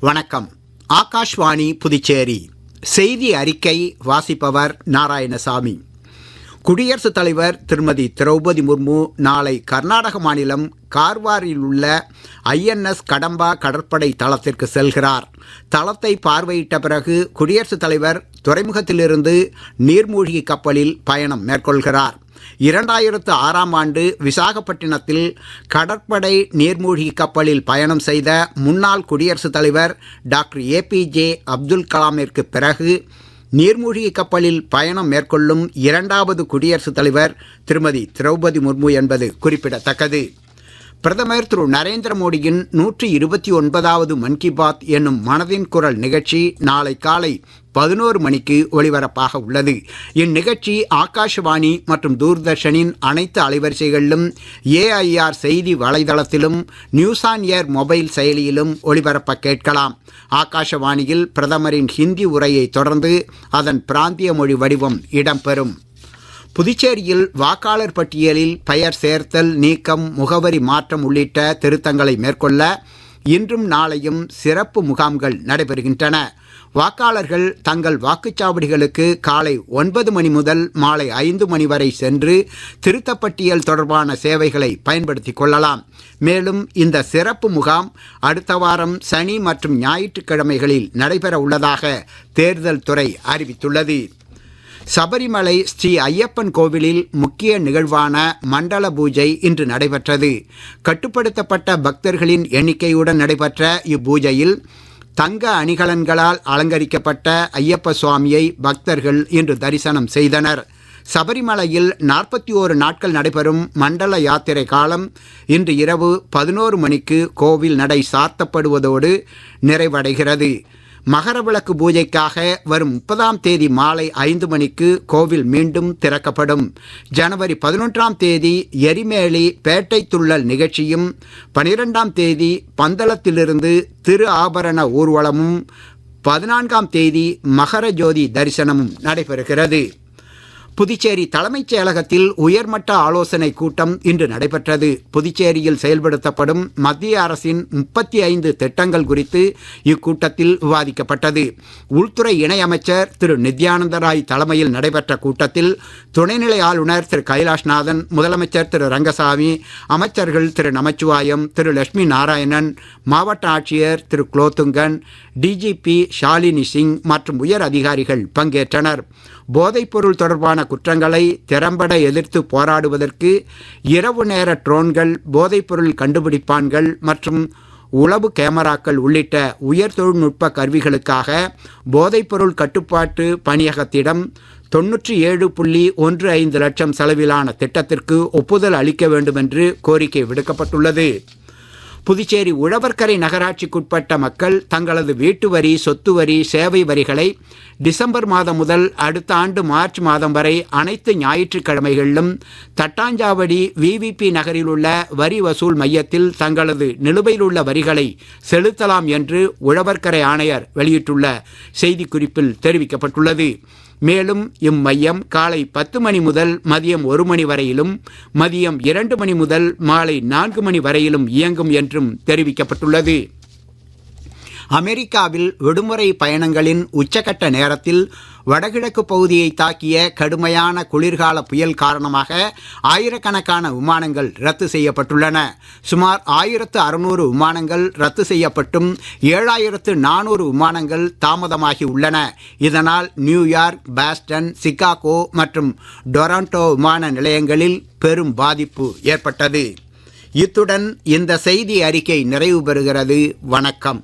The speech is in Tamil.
வணக்கம். ஆகாஷ்வாணி புதுச்சேரி செய்தி அறிக்கை வாசிப்பவர் நாராயணசாமி. குடியரசுத் தலைவர் திருமதி திரௌபதி முர்மு நாளை கர்நாடக மாநிலம் கார்வாரில் உள்ள ஐஎன்எஸ் கடம்பா கடற்படை தளத்திற்கு செல்கிறார். தளத்தை பார்வையிட்ட பிறகு குடியரசுத் தலைவர் துறைமுகத்திலிருந்து நீர்மூழ்கி கப்பலில் பயணம் மேற்கொள்கிறார். 2006ஆம் ஆண்டு விசாகப்பட்டினத்தில் கடற்படை நீர்மூழ்கி கப்பலில் பயணம் செய்த முன்னாள் குடியரசுத் தலைவர் டாக்டர் ஏபிஜே அப்துல் கலாமிற்கு பிறகு நீர்மூழ்கி கப்பலில் பயணம் மேற்கொள்ளும் இரண்டாவது குடியரசுத் தலைவர் திருமதி திரௌபதி முர்மு என்பது குறிப்பிடத்தக்கது. பிரதமர் திரு நரேந்திர மோடியின் 129வது மன் கி பாத் என்னும் மனதின் குரல் நிகழ்ச்சி நாளை காலை 11 மணிக்கு ஒளிபரப்பாக உள்ளது. இந்நிகழ்ச்சி ஆகாஷவாணி மற்றும் தூர்தர்ஷனின் அனைத்து அலைவரிசைகளிலும், ஏஐஆர் செய்தி வலைதளத்திலும், நியூஸ் ஆன் ஏர் மொபைல் செயலியிலும் ஒளிபரப்ப கேட்கலாம். ஆகாஷவாணியில் பிரதமரின் ஹிந்தி உரையை தொடர்ந்து அதன் பிராந்திய மொழி வடிவம் இடம்பெறும். புதுச்சேரியில் வாக்காளர் பட்டியலில் பெயர் சேர்த்தல், நீக்கம், முகவரி மாற்றம் உள்ளிட்ட திருத்தங்களை மேற்கொள்ள இன்றும் நாளையும் சிறப்பு முகாம்கள் நடைபெறுகின்றன. வாக்காளர்கள் தங்கள் வாக்குச்சாவடிகளுக்கு காலை 9 மணி முதல் மாலை 5 மணி வரை சென்று திருத்தப்பட்டியல் தொடர்பான சேவைகளை பயன்படுத்திக் கொள்ளலாம். மேலும் இந்த சிறப்பு முகாம் அடுத்த வாரம் சனி மற்றும் ஞாயிற்றுக்கிழமைகளில் நடைபெற உள்ளதாக தேர்தல் துறை அறிவித்துள்ளது. சபரிமலை ஸ்ரீ ஐயப்பன் கோவிலில் முக்கிய நிகழ்வான மண்டல பூஜை இன்று நடைபெற்றது. கட்டுப்படுத்தப்பட்ட பக்தர்களின் எண்ணிக்கையுடன் நடைபெற்ற இப்பூஜையில் தங்க அணிகலன்களால் அலங்கரிக்கப்பட்ட ஐயப்ப சுவாமியை பக்தர்கள் இன்று தரிசனம் செய்தனர். சபரிமலையில் 41 நாட்கள் நடைபெறும் மண்டல யாத்திரை காலம் இன்று இரவு 11 மணிக்கு கோவில் நடை சாத்தப்படுவதோடு நிறைவடைகிறது. மகரவிளக்கு பூஜைக்காக வரும் 30ஆம் தேதி மாலை 5 மணிக்கு கோவில் மீண்டும் திறக்கப்படும். ஜனவரி 11ஆம் தேதி எரிமேலி பேட்டை துள்ளல் நிகழ்ச்சியும், 12ஆம் தேதி பந்தளத்திலிருந்து திரு ஆபரண ஊர்வலமும், 14ஆம் தேதி மகர ஜோதி தரிசனமும் நடைபெறுகிறது. புதுச்சேரி தலைமைச் செயலகத்தில் உயர்மட்ட ஆலோசனை கூட்டம் இன்று நடைபெற்றது. புதுச்சேரியில் செயல்படுத்தப்படும் மத்திய அரசின் 35 திட்டங்கள் குறித்து இக்கூட்டத்தில் விவாதிக்கப்பட்டது. உள்துறை இணையமைச்சர் திரு நித்யானந்த ராய் தலைமையில் நடைபெற்ற கூட்டத்தில் துணைநிலை ஆளுநர் திரு கைலாஷ்நாதன், முதலமைச்சர் திரு ரங்கசாமி, அமைச்சர்கள் திரு நமச்சிவாயம், திரு லட்சுமி நாராயணன், மாவட்ட ஆட்சியர் திரு குலோத்துங்கன், டிஜிபி ஷாலினி சிங் மற்றும் உயர் அதிகாரிகள் பங்கேற்றனர். போதைப்பொருள் தொடர்பான குற்றங்களை திறம்பட எதிர்த்து போராடுவதற்கு இரவு நேர ட்ரோன்கள், போதைப்பொருள் கண்டுபிடிப்பான்கள் மற்றும் உளவு கேமராக்கள் உள்ளிட்ட உயர் தொழில்நுட்ப கருவிகளுக்காக போதைப்பொருள் கட்டுப்பாட்டு பணியகத்திடம் 97.15 லட்சம் செலவிலான திட்டத்திற்கு ஒப்புதல் அளிக்க வேண்டும் என்று கோரிக்கை விடுக்கப்பட்டுள்ளது. புதுச்சேரி உழவர்கரை நகராட்சிக்குட்பட்ட மக்கள் தங்களது வீட்டு வரி, சொத்து வரி, சேவை வரிகளை டிசம்பர் மாதம் முதல் அடுத்த ஆண்டு மார்ச் மாதம் வரை அனைத்து ஞாயிற்றுக்கிழமைகளிலும் தட்டாஞ்சாவடி விவிபி நகரில் உள்ள வரி வசூல் மையத்தில் தங்களது நிலுவையில் உள்ள வரிகளை செலுத்தலாம் என்று உழவர்கரை ஆணையர் வெளியிட்டுள்ள செய்திக்குறிப்பில் தெரிவிக்கப்பட்டுள்ளது. மேலும் இம்மையம் காலை 10 மணி முதல் மதியம் 1 மணி வரையிலும், மதியம் 2 மணி முதல் மாலை 4 மணி வரையிலும் இயங்கும் என்றும் தெரிவிக்கப்பட்டுள்ளது. அமெரிக்காவில் விடுமுறை பயணங்களின் உச்சகட்ட நேரத்தில் வடகிழக்கு பகுதியை தாக்கிய கடுமையான குளிர்கால புயல் காரணமாக ஆயிரக்கணக்கான விமானங்கள் ரத்து செய்யப்பட்டுள்ளன. சுமார் 1600 விமானங்கள் ரத்து செய்யப்பட்டும் 7400 விமானங்கள் தாமதமாகி உள்ளன. இதனால் நியூயார்க், பாஸ்டன், சிகாகோ மற்றும் டொராண்டோ விமான நிலையங்களில் பெரும் பாதிப்பு ஏற்பட்டது. இத்துடன் இந்த செய்தி அறிக்கை நிறைவு பெறுகிறது. வணக்கம்.